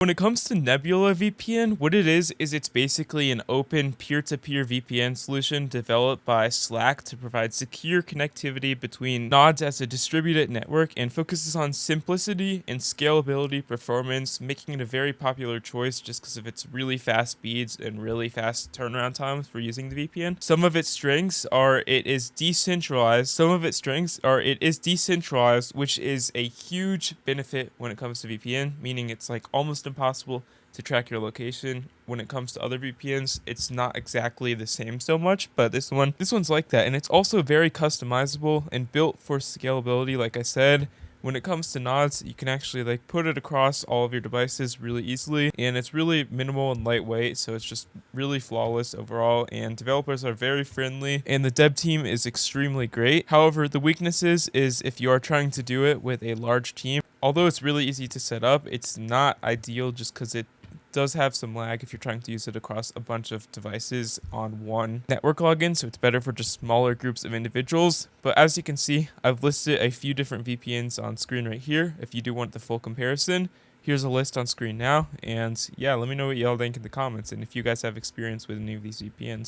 When it comes to Nebula VPN, what it is it's basically an open peer-to-peer VPN solution developed by Slack to provide secure connectivity between nodes as a distributed network and focuses on simplicity and scalability performance, making it a very popular choice just because of its really fast speeds and really fast turnaround times for using the VPN. Some of its strengths are it is decentralized, which is a huge benefit when it comes to VPN, meaning it's like almost impossible to track your location. When it comes to other VPNs, it's not exactly the same so much, but this one's like that. And it's also very customizable and built for scalability. Like I said, when it comes to nodes, you can actually like put it across all of your devices really easily, and it's really minimal and lightweight, so it's just really flawless overall, and developers are very friendly and the dev team is extremely great. However, the weaknesses is if you are trying to do it with a large team, although it's really easy to set up, it's not ideal just because it does have some lag if you're trying to use it across a bunch of devices on one network login, so it's better for just smaller groups of individuals. But as you can see, I've listed a few different VPNs on screen right here. If you do want the full comparison, here's a list on screen now. And yeah, let me know what y'all think in the comments and if you guys have experience with any of these VPNs.